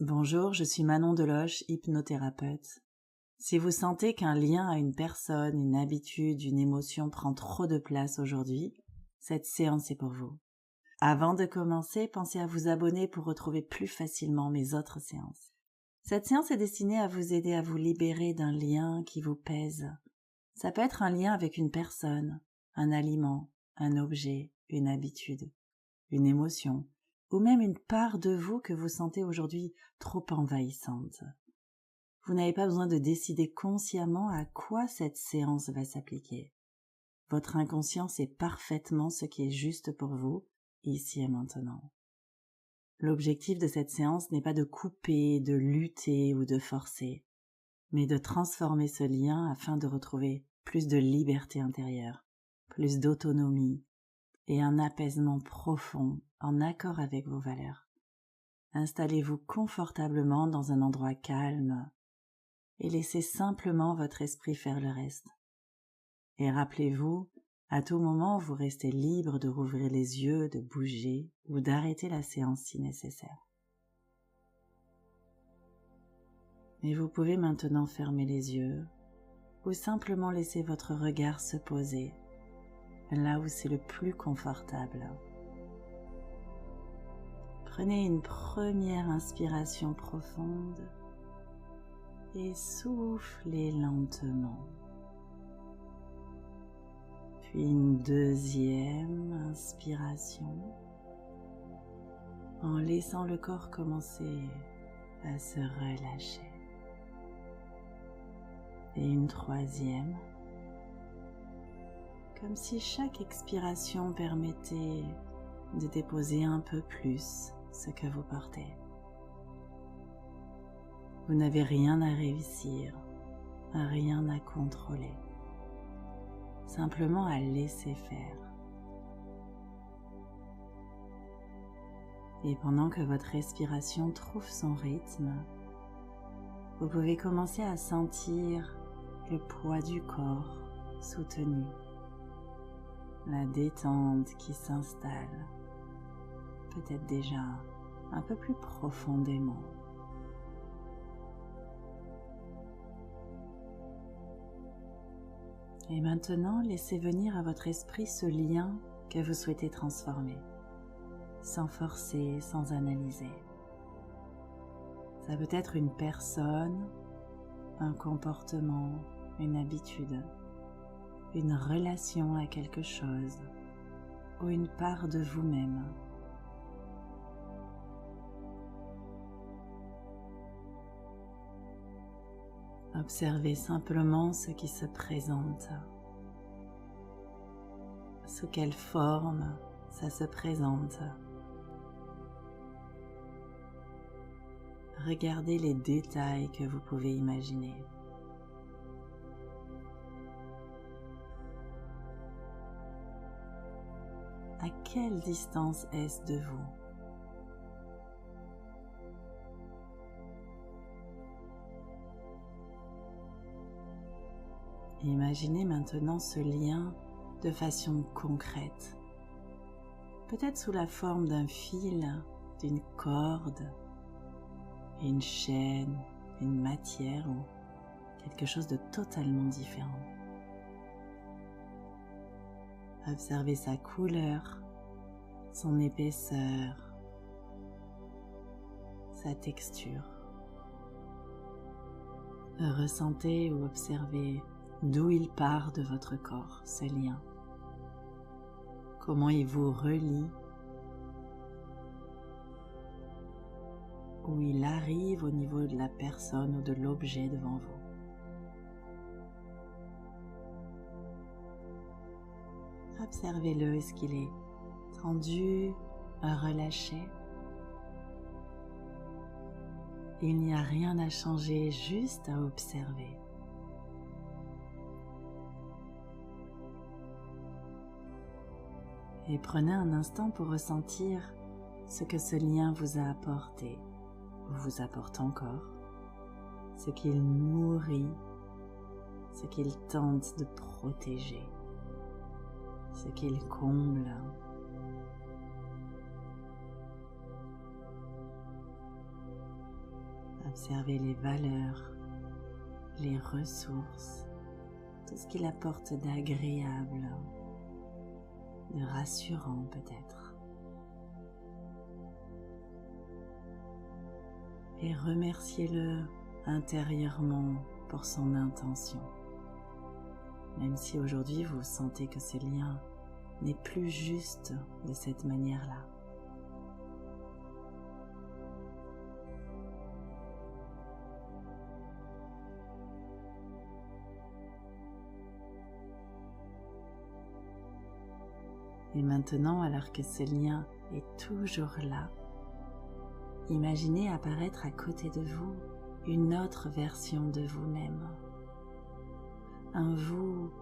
Bonjour, je suis Manon Deloche, hypnothérapeute. Si vous sentez qu'un lien à une personne, une habitude, une émotion prend trop de place aujourd'hui, cette séance est pour vous. Avant de commencer, pensez à vous abonner pour retrouver plus facilement mes autres séances. Cette séance est destinée à vous aider à vous libérer d'un lien qui vous pèse. Ça peut être un lien avec une personne, un aliment, un objet, une habitude, une émotion, ou même une part de vous que vous sentez aujourd'hui trop envahissante. Vous n'avez pas besoin de décider consciemment à quoi cette séance va s'appliquer. Votre inconscient sait parfaitement ce qui est juste pour vous, ici et maintenant. L'objectif de cette séance n'est pas de couper, de lutter ou de forcer, mais de transformer ce lien afin de retrouver plus de liberté intérieure, plus d'autonomie et un apaisement profond en accord avec vos valeurs. Installez-vous confortablement dans un endroit calme et laissez simplement votre esprit faire le reste. Et rappelez-vous, à tout moment, vous restez libre de rouvrir les yeux, de bouger ou d'arrêter la séance si nécessaire. Et vous pouvez maintenant fermer les yeux ou simplement laisser votre regard se poser là où c'est le plus confortable. Prenez une première inspiration profonde et soufflez lentement. Puis une deuxième inspiration en laissant le corps commencer à se relâcher. Et une troisième, comme si chaque expiration permettait de déposer un peu plus ce que vous portez. Vous n'avez rien à réussir, rien à contrôler, simplement à laisser faire. Et pendant que votre respiration trouve son rythme, vous pouvez commencer à sentir le poids du corps soutenu, la détente qui s'installe, peut-être déjà un peu plus profondément. Et maintenant, laissez venir à votre esprit ce lien que vous souhaitez transformer, sans forcer, sans analyser. Ça peut être une personne, un comportement, une habitude, une relation à quelque chose ou une part de vous-même. Observez simplement ce qui se présente. Sous quelle forme ça se présente. Regardez les détails que vous pouvez imaginer. À quelle distance est-ce de vous ? Imaginez maintenant ce lien de façon concrète, peut-être sous la forme d'un fil, d'une corde, une chaîne, une matière ou quelque chose de totalement différent. Observez sa couleur, son épaisseur, sa texture. Ressentez ou observez d'où il part de votre corps, ce lien. Comment il vous relie, où il arrive au niveau de la personne ou de l'objet devant vous. Observez-le, est-ce qu'il est tendu, relâché? Il n'y a rien à changer, juste à observer. Et prenez un instant pour ressentir ce que ce lien vous a apporté, ou vous apporte encore, ce qu'il nourrit, ce qu'il tente de protéger, ce qu'il comble. Observez les valeurs, les ressources, tout ce qu'il apporte d'agréable, de rassurant peut-être. Et remerciez-le intérieurement pour son intention. Même si aujourd'hui vous sentez que ce lien n'est plus juste de cette manière-là. Et maintenant, alors que ce lien est toujours là, imaginez apparaître à côté de vous une autre version de vous-même. Un vous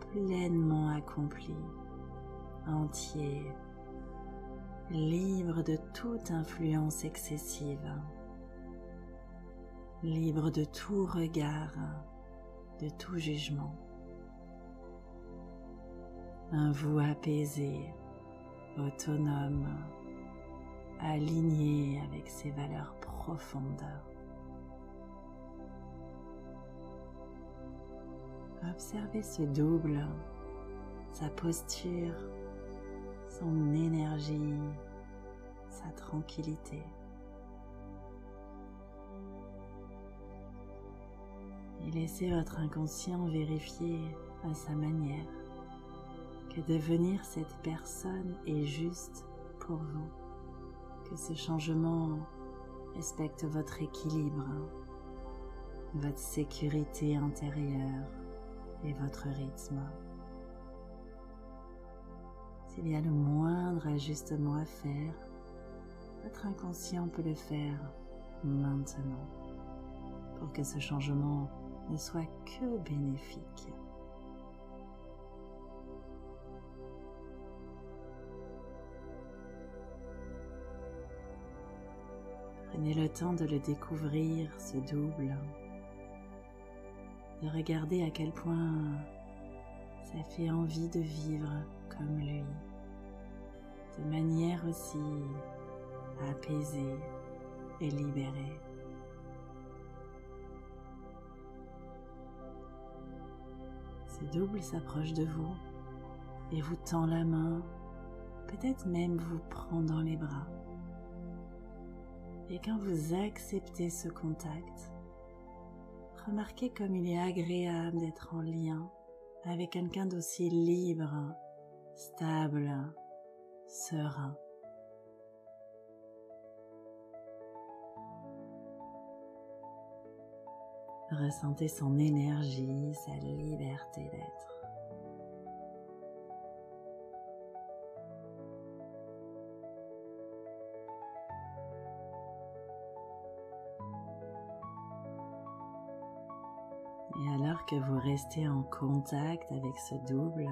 pleinement accompli, entier, libre de toute influence excessive, libre de tout regard, de tout jugement. Un vous apaisé, autonome, aligné avec ses valeurs profondes. Observez ce double, sa posture, son énergie, sa tranquillité. Et laissez votre inconscient vérifier à sa manière que devenir cette personne est juste pour vous, que ce changement respecte votre équilibre, votre sécurité intérieure et votre rythme. S'il y a le moindre ajustement à faire, votre inconscient peut le faire maintenant pour que ce changement ne soit que bénéfique. Prenez le temps de le découvrir, ce double, de regarder à quel point ça fait envie de vivre comme lui, de manière aussi apaisée et libérée. Ce double s'approche de vous et vous tend la main, peut-être même vous prend dans les bras. Et quand vous acceptez ce contact, remarquez comme il est agréable d'être en lien avec quelqu'un d'aussi libre, stable, serein. Ressentez son énergie, sa liberté d'être. Et alors que vous restez en contact avec ce double,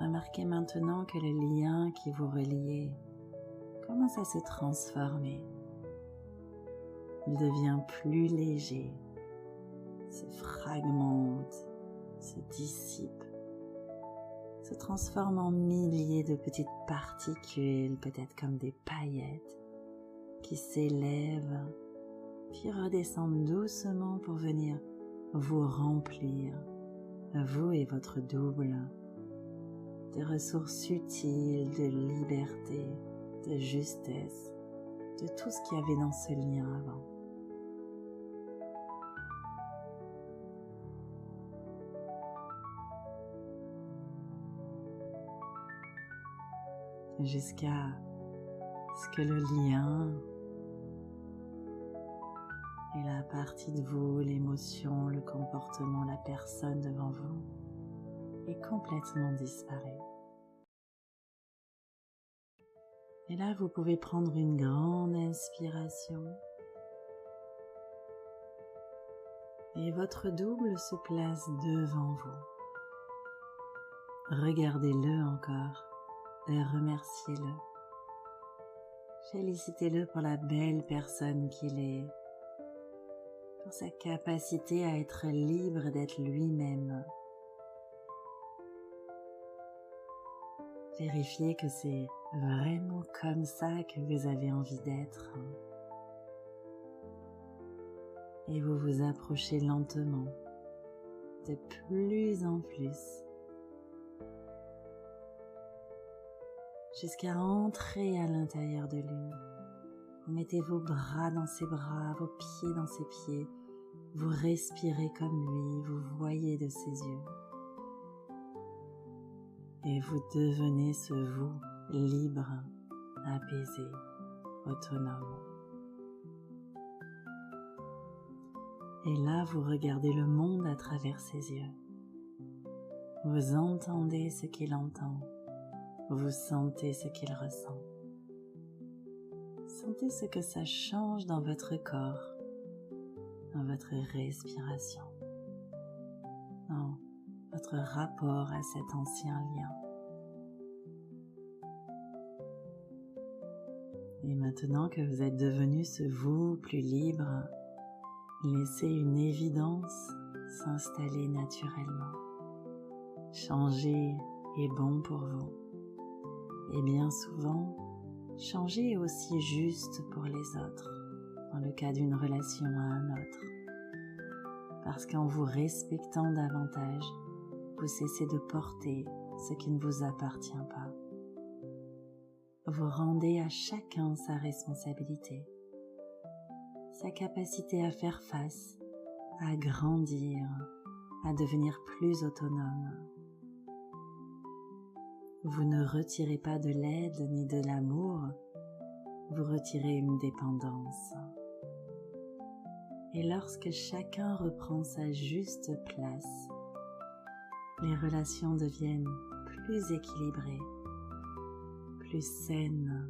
remarquez maintenant que le lien qui vous reliait commence à se transformer. Il devient plus léger, se fragmente, se dissipe, se transforme en milliers de petites particules, peut-être comme des paillettes, qui s'élèvent, puis redescendent doucement pour venir vous remplir, vous et votre double, de ressources utiles, de liberté, de justesse, de tout ce qu'il y avait dans ce lien avant. Jusqu'à ce que le lien et la partie de vous, l'émotion, le comportement, la personne devant vous est complètement disparu. Et là, vous pouvez prendre une grande inspiration et votre double se place devant vous. Regardez-le encore et remerciez-le. Félicitez-le pour la belle personne qu'il est, pour sa capacité à être libre d'être lui-même. Vérifiez que c'est vraiment comme ça que vous avez envie d'être. et vous vous approchez lentement, de plus en plus, jusqu'à entrer à l'intérieur de lui. Vous mettez vos bras dans ses bras, vos pieds dans ses pieds, vous respirez comme lui, vous voyez de ses yeux. Et vous devenez ce vous libre, apaisé, autonome. Et là, vous regardez le monde à travers ses yeux. Vous entendez ce qu'il entend. Vous sentez ce qu'il ressent. Sentez ce que ça change dans votre corps, dans votre respiration, dans votre rapport à cet ancien lien. Et maintenant que vous êtes devenu ce vous plus libre, laissez une évidence s'installer naturellement. Changer est bon pour vous. Et bien souvent, changer est aussi juste pour les autres, dans le cas d'une relation à un autre. Parce qu'en vous respectant davantage, vous cessez de porter ce qui ne vous appartient pas. Vous rendez à chacun sa responsabilité, sa capacité à faire face, à grandir, à devenir plus autonome. Vous ne retirez pas de l'aide ni de l'amour, vous retirez une dépendance. Et lorsque chacun reprend sa juste place, les relations deviennent plus équilibrées, plus saines,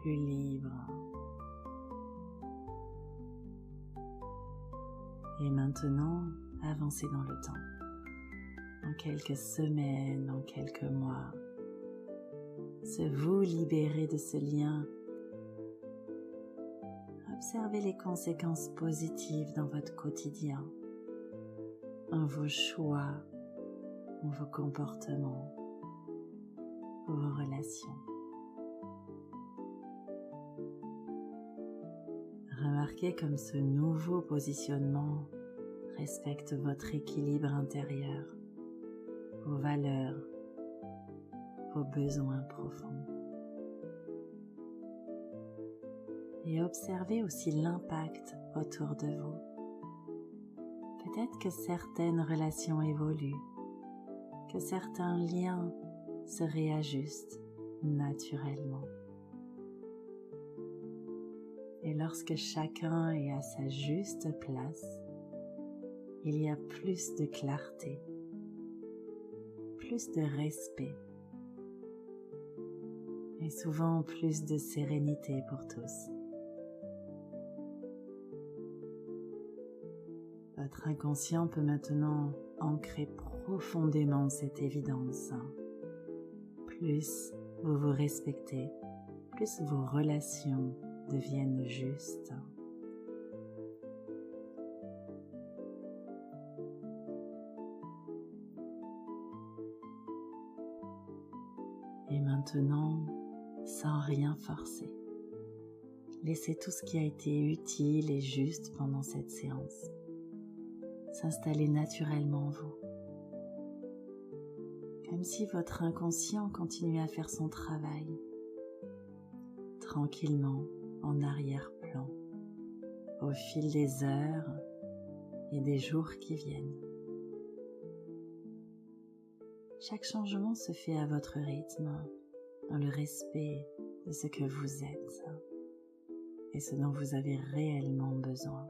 plus libres. Et maintenant, avancez dans le temps. En quelques semaines, en quelques mois, se vous libérer de ce lien. Observez les conséquences positives dans votre quotidien, en vos choix, en vos comportements, vos relations. Remarquez comme ce nouveau positionnement respecte votre équilibre intérieur, vos valeurs, vos besoins profonds. Et observez aussi l'impact autour de vous. Peut-être que certaines relations évoluent, que certains liens se réajustent naturellement. Et lorsque chacun est à sa juste place, il y a plus de clarté, plus de respect et souvent plus de sérénité pour tous. Votre inconscient peut maintenant ancrer profondément cette évidence. Plus vous vous respectez, plus vos relations deviennent justes. Et maintenant, sans rien forcer, laissez tout ce qui a été utile et juste pendant cette séance s'installer naturellement en vous. Comme si votre inconscient continuait à faire son travail, tranquillement en arrière-plan, au fil des heures et des jours qui viennent. Chaque changement se fait à votre rythme, dans le respect de ce que vous êtes et ce dont vous avez réellement besoin.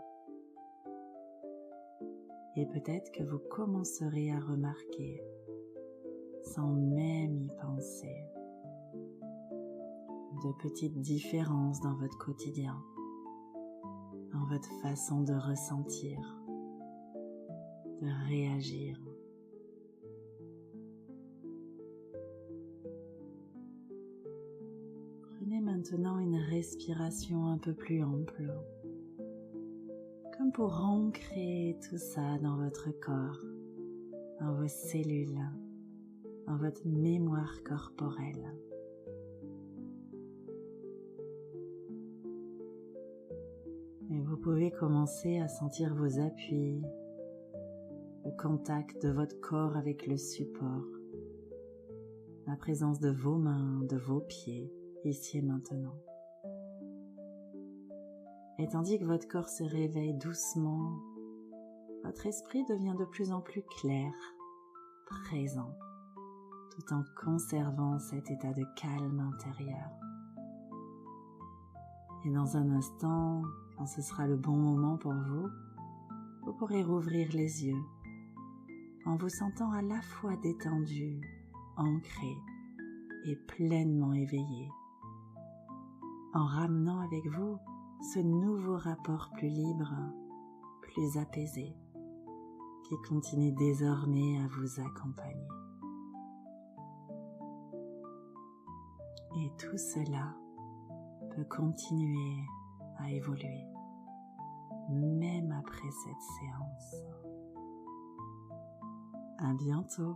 Et peut-être que vous commencerez à remarquer, sans même y penser, de petites différences dans votre quotidien, dans votre façon de ressentir, de réagir. Prenez maintenant une respiration un peu plus ample, comme pour ancrer tout ça dans votre corps, dans vos cellules, dans votre mémoire corporelle. Et vous Vous pouvez commencer à sentir vos appuis, le contact de votre corps avec le support, la présence de vos mains, de vos pieds, ici et maintenant. Et tandis que votre corps se réveille doucement, votre esprit devient de plus en plus clair, présent, tout en conservant cet état de calme intérieur. Et dans un instant, quand ce sera le bon moment pour vous, vous pourrez rouvrir les yeux en vous sentant à la fois détendu, ancré et pleinement éveillé, en ramenant avec vous ce nouveau rapport plus libre, plus apaisé, qui continue désormais à vous accompagner. Et tout cela peut continuer à évoluer, même après cette séance. À bientôt.